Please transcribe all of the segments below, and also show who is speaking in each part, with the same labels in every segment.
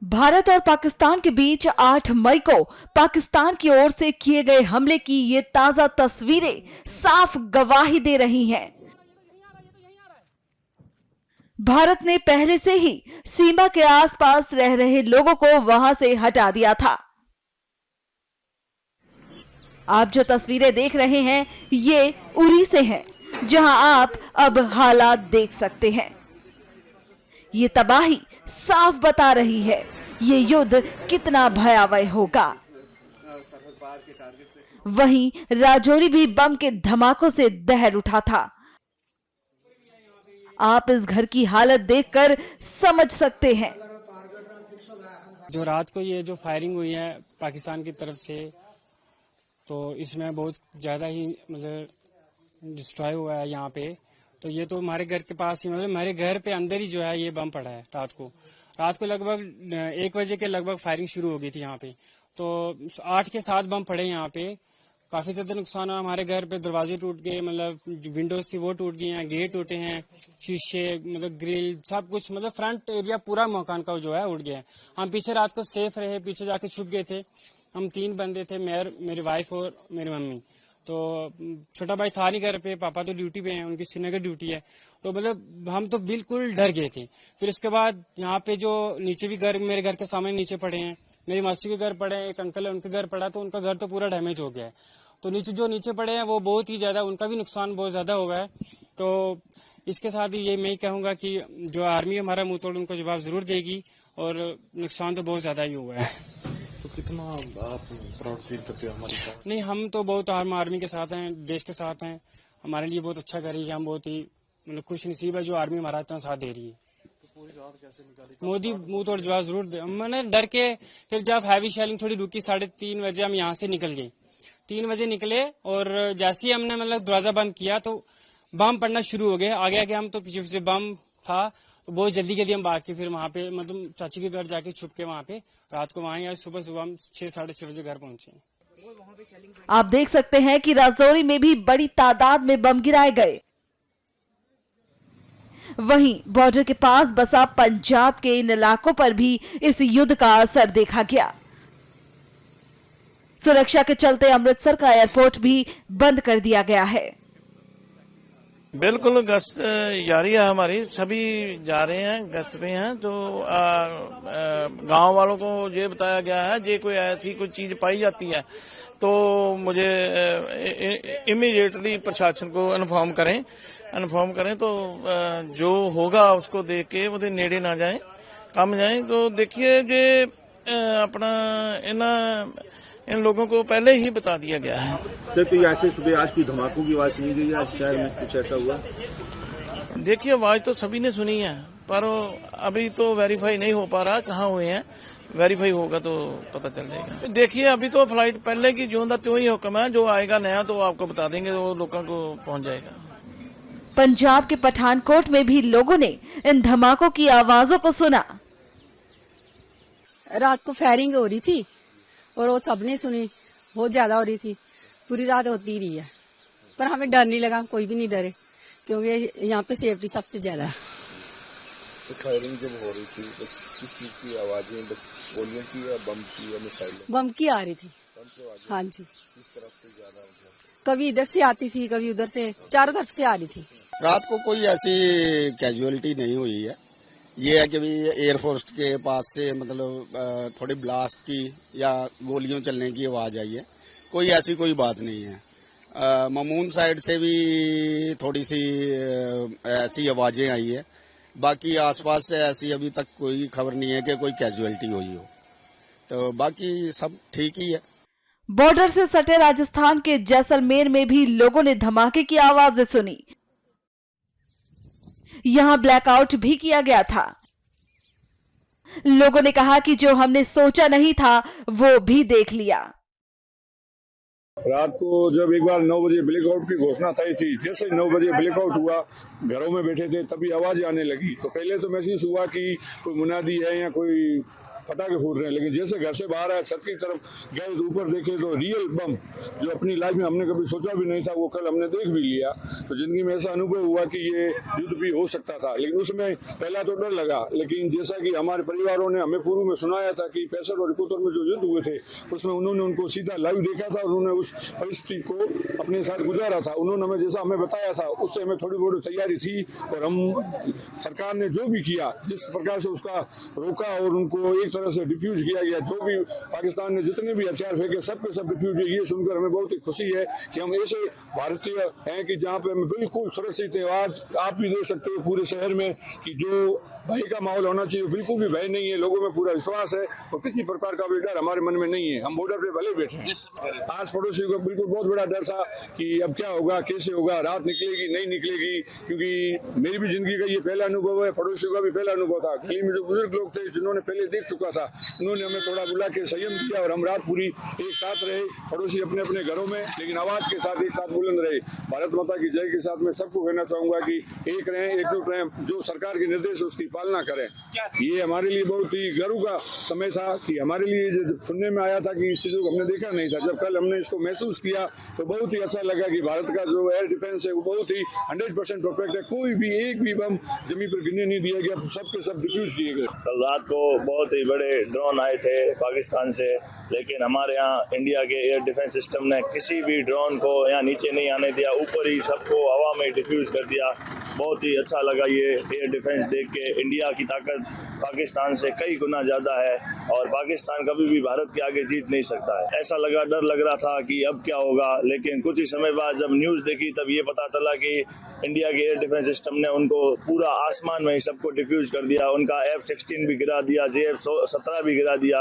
Speaker 1: भारत और पाकिस्तान के बीच 8 मई को पाकिस्तान की ओर से किए गए हमले की ये ताजा तस्वीरें साफ गवाही दे रही हैं। भारत ने पहले से ही सीमा के आसपास रह रहे लोगों को वहां से हटा दिया था। आप जो तस्वीरें देख रहे हैं ये उरी से हैं, जहां आप अब हालात देख सकते हैं। ये तबाही साफ बता रही है ये युद्ध कितना भयावह होगा। वहीं राजौरी भी बम के धमाकों से दहल उठा था। आप इस घर की हालत देखकर समझ सकते हैं।
Speaker 2: जो रात को ये जो फायरिंग हुई है पाकिस्तान की तरफ से, तो इसमें बहुत ज्यादा ही मतलब डिस्ट्रॉय हुआ है यहाँ पे। तो ये तो हमारे घर के पास ही, मतलब हमारे घर पे अंदर ही जो है ये बम पड़ा है। रात को लगभग 1 बजे के लगभग फायरिंग शुरू हो गई थी यहाँ पे। तो 8 के 7 बम पड़े यहाँ पे। काफी ज्यादा नुकसान हुआ हमारे घर पे। दरवाजे टूट गए, मतलब विंडोज थी वो टूट गई हैं, गेट टूटे हैं, शीशे, मतलब ग्रिल, सब कुछ, मतलब फ्रंट एरिया पूरा मकान का जो है उड़ गया है। हम पीछे रात को सेफ रहे, पीछे जाके छुप गए थे। हम 3 बंदे थे, मेरी वाइफ और मेरी मम्मी। तो छोटा भाई था नहीं घर पे, पापा तो ड्यूटी पे हैं, उनकी श्रीनगर ड्यूटी है। तो मतलब हम तो बिल्कुल डर गए थे। फिर इसके बाद यहाँ पे जो नीचे भी घर, मेरे घर के सामने नीचे पड़े हैं, मेरी मासी के घर पड़े हैं, एक अंकल है उनके घर पड़ा, तो उनका घर तो पूरा डैमेज हो गया है। तो नीचे पड़े हैं वो बहुत ही ज्यादा, उनका भी नुकसान बहुत ज्यादा हुआ है। तो इसके साथ ही ये मैं कहूंगा कि जो आर्मी हमारा मुंह तोड़ उनको जवाब जरूर देगी, और नुकसान तो बहुत ज्यादा ही हुआ है।
Speaker 3: तो कितना आप प्राउड फील करते हो हमारे साथ?
Speaker 2: नहीं, हम तो बहुत आर्मी के साथ हैं, देश के साथ हैं। हमारे लिए बहुत अच्छा कर रही है। हम बहुत ही मतलब खुश नसीब है जो आर्मी हमारा इतना साथ दे रही है।
Speaker 3: तो पूरी रात कैसे निकाली?
Speaker 2: मोदी मुंह तोड़ जवाब जरूर दे। मैंने डर के फिर जब हैवी शेलिंग थोड़ी रुकी 3:30 बजे हम यहाँ से निकल गए। 3 बजे निकले और जैसे ही हमने मतलब दरवाजा बंद किया तो बम पड़ना शुरू हो गए। आगे हम तो पीछे से बम था, तो बहुत जल्दी हम भाग के फिर वहाँ पे मतलब चाची के घर जाके छुप के वहाँ पे रात को वहाँ, सुबह हम 6-6:30 बजे घर पहुंचे।
Speaker 1: आप देख सकते हैं कि राजौरी में भी बड़ी तादाद में बम गिराए गए। वहीं बॉर्डर के पास बसा पंजाब के इन इलाकों पर भी इस युद्ध का असर देखा गया। सुरक्षा के चलते अमृतसर का एयरपोर्ट भी बंद कर दिया गया है।
Speaker 4: बिल्कुल गश्त जारी है हमारी, सभी जा रहे हैं, गश्त पे हैं। तो गांव वालों को ये बताया गया है जे कोई ऐसी कोई चीज पाई जाती है तो मुझे इमीडिएटली प्रशासन को इन्फॉर्म करें तो जो होगा उसको देख के वो नेड़े ना जाएं, कम जाएं। तो देखिए जे अपना इन लोगों को पहले ही बता दिया गया है।
Speaker 3: सर, कोई ऐसे सुबह आज की धमाकों की आवाज सुनी गई है शहर में, कुछ ऐसा हुआ?
Speaker 4: देखिए आवाज तो सभी ने सुनी है, पर अभी तो वेरीफाई नहीं हो पा रहा कहाँ हुए हैं। वेरीफाई होगा तो पता चल जाएगा। देखिए अभी तो फ्लाइट पहले की जो त्यों ही हुक्म है, जो आएगा नया तो आपको बता देंगे, वो लोगों को पहुंच जाएगा।
Speaker 1: पंजाब के पठानकोट में भी लोगों ने इन धमाकों की आवाजों को सुना।
Speaker 5: रात को फायरिंग हो रही थी और वो सबने सुनी, बहुत ज्यादा हो रही थी, पूरी रात होती रही है, पर हमें डर नहीं लगा, कोई भी नहीं डरे, क्योंकि यहाँ पे सेफ्टी सबसे ज्यादा है।
Speaker 3: तो फायरिंग जब हो रही थी तो किस चीज की आवाजें, बस गोलियों की या बम की या मिसाइल?
Speaker 5: बम की आ रही थी। हाँ जी।
Speaker 3: किस तरफ से ज्यादा?
Speaker 5: कभी इधर से आती थी, कभी उधर से, चारों तरफ से आ रही थी।
Speaker 6: रात को कोई ऐसी कैजुअलिटी नहीं हुई है। ये है कि भी एयरफोर्स के पास से मतलब थोड़ी ब्लास्ट की या गोलियों चलने की आवाज आई है। कोई ऐसी कोई बात नहीं है। ममून साइड से भी थोड़ी सी ऐसी आवाजें आई है। बाकी आसपास से ऐसी अभी तक कोई खबर नहीं है कि कोई कैजुअलिटी हुई हो। तो बाकी सब ठीक ही है।
Speaker 1: बॉर्डर से सटे राजस्थान के जैसलमेर में भी लोगों ने धमाके की आवाजें सुनी। यहां ब्लैकआउट भी किया गया था। लोगों ने कहा कि जो हमने सोचा नहीं था वो भी देख लिया।
Speaker 7: रात को जब एक बार 9 बजे ब्लैकआउट की घोषणा थी थी, जैसे 9 बजे ब्लैकआउट हुआ, घरों में बैठे थे, तभी आवाज आने लगी। तो पहले तो महसूस हुआ कि कोई मुनादी है या कोई पटाखे फूट रहे हैं, लेकिन जैसे घर से बाहर आए, छत की तरफ गए तो ऊपर देखे तो रियल बम जो अपनी लाइफ में हमने कभी सोचा भी नहीं था, वो कल हमने देख भी लिया। तो जिंदगी में ऐसा अनुभव हुआ कि ये युद्ध भी हो सकता था, लेकिन उसमें पहला तो डर लगा, लेकिन जैसा कि हमारे परिवारों ने हमें पूर्व में सुनाया था कि 65 और 71 में जो युद्ध हुए थे उसमें उन्होंने उनको सीधा लाइव देखा था और उन्होंने उस परिस्थिति को अपने साथ गुजारा था। उन्होंने हमें जैसा हमें बताया था उससे हमें थोड़ी बहुत तैयारी थी, और हम सरकार ने जो भी किया, जिस प्रकार से उसका रोका और उनको एक तरह से डिफ्यूज किया गया, जो भी पाकिस्तान ने जितने भी हथियार फेंके सब के सब डिफ्यूज हुए, ये सुनकर हमें बहुत ही खुशी है कि हम ऐसे भारतीय हैं कि जहाँ पे हम बिल्कुल सुरक्षित हैं। आज आप भी देख सकते हो पूरे शहर में कि जो भय का माहौल होना चाहिए, बिल्कुल भी भय नहीं है, लोगों में पूरा विश्वास है और किसी प्रकार का भी डर हमारे मन में नहीं है। हम बॉर्डर पे भले बैठे हैं, आज पड़ोसियों को बिल्कुल बहुत बड़ा डर था कि अब क्या होगा, कैसे होगा, रात निकलेगी नहीं निकलेगी, क्योंकि मेरी भी जिंदगी का ये पहला अनुभव है, पड़ोसियों का भी पहला अनुभव था। गली में जो बुजुर्ग लोग थे जिन्होंने पहले देख चुका था, उन्होंने हमें थोड़ा बुला के संयम किया और हम रात पूरी एक साथ रहे, पड़ोसी अपने अपने घरों में, लेकिन आवाज के साथ एक साथ बुलंद रहे। भारत माता की जय के साथ मैं सबको कहना चाहूंगा कि एक रहें, एकजुट रहें, जो सरकार के निर्देश है उसकी पालना करें। ये हमारे लिए बहुत ही गर्व का समय था कि हमारे लिए जो सुनने में आया था कि इस चीजों को हमने देखा नहीं था, जब कल हमने इसको महसूस किया तो बहुत ही अच्छा लगा कि भारत का जो एयर डिफेंस है वो बहुत ही 100% परफेक्ट है। कोई भी एक भी बम जमीन पर गिरने नहीं दिया गया, सबके सब डिफ्यूज किए गए।
Speaker 8: कल रात को बहुत ही बड़े ड्रोन आए थे पाकिस्तान से, लेकिन हमारे यहाँ इंडिया के एयर डिफेंस सिस्टम ने किसी भी ड्रोन को यहाँ नीचे नहीं आने दिया, ऊपर ही सबको हवा में डिफ्यूज कर दिया। बहुत ही अच्छा लगा ये एयर डिफेंस देख के। इंडिया की ताकत पाकिस्तान से कई गुना ज़्यादा है और पाकिस्तान कभी भी भारत के आगे जीत नहीं सकता है। ऐसा लगा, डर लग रहा था कि अब क्या होगा, लेकिन कुछ ही समय बाद जब न्यूज़ देखी तब ये पता चला कि इंडिया के एयर डिफेंस सिस्टम ने उनको पूरा आसमान में ही सबको डिफ्यूज कर दिया। उनका F-16 भी गिरा दिया, JF-17 भी गिरा दिया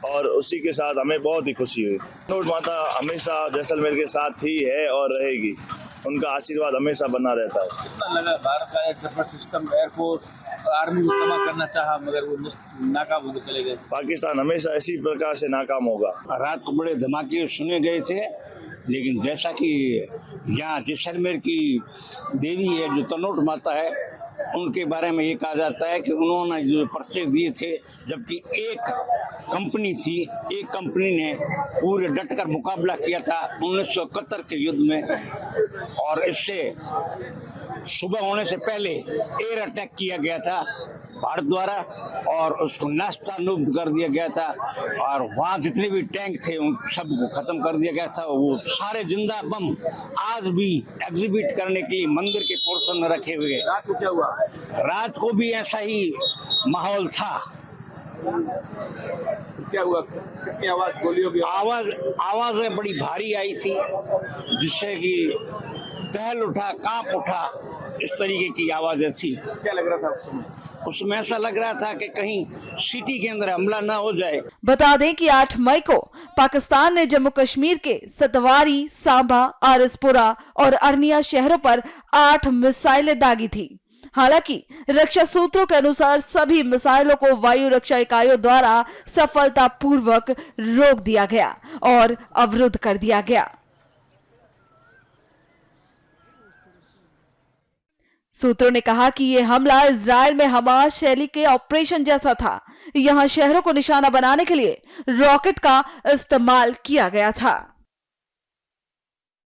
Speaker 8: और उसी के साथ हमें बहुत ही खुशी हुई। नोट माता हमेशा जैसलमेर के साथ ही है और रहेगी, उनका आशीर्वाद हमेशा बना रहता है।
Speaker 9: कितना लगा भारत का air defence system, air force, army को तबाह करना चाहा मगर वो नाकाम होकर चले गए।
Speaker 8: पाकिस्तान हमेशा इसी प्रकार से नाकाम होगा।
Speaker 10: रात को बड़े धमाके सुने गए थे, लेकिन जैसा कि यहाँ जैसलमेर की देवी है जो तनोट माता है, उनके बारे में ये कहा जाता है कि उन्होंने जो पर्चे दिए थे, जबकि एक कंपनी थी, एक कंपनी ने पूरे डटकर मुकाबला किया था 1971 के युद्ध में, और इससे सुबह होने से पहले एयर अटैक किया गया था भारत द्वारा और उसको नास्तानुब्ध कर दिया गया था, और वहाँ जितने भी टैंक थे उन सबको खत्म कर दिया गया था। वो सारे जिंदा बम आज भी एग्जिबिट करने के लिए मंदिर के पोर्शन में रखे हुए।
Speaker 9: रात को क्या हुआ?
Speaker 10: रात को भी ऐसा ही माहौल था।
Speaker 9: क्या हुआ? कितनी आवाज, गोलियों की
Speaker 10: आवाजें बड़ी भारी आई थी, जिससे कि दहल उठा, कांप उठा, इस तरीके की आवाजें थी।
Speaker 9: क्या लग रहा था उस समय?
Speaker 10: उसमें ऐसा लग रहा था कि कहीं सिटी के अंदर हमला ना हो जाए।
Speaker 1: बता दें कि 8 मई को पाकिस्तान ने जम्मू कश्मीर के सतवारी, सांबा, आरसपुरा और अरनिया शहरों पर 8 मिसाइलें दागी थी। हालांकि रक्षा सूत्रों के अनुसार सभी मिसाइलों को वायु रक्षा इकाइयों द्वारा सफलतापूर्वक रोक दिया गया और अवरुद्ध कर दिया गया। सूत्रों ने कहा कि यह हमला इजराइल में हमास शैली के ऑपरेशन जैसा था। यहां शहरों को निशाना बनाने के लिए रॉकेट का इस्तेमाल किया गया था।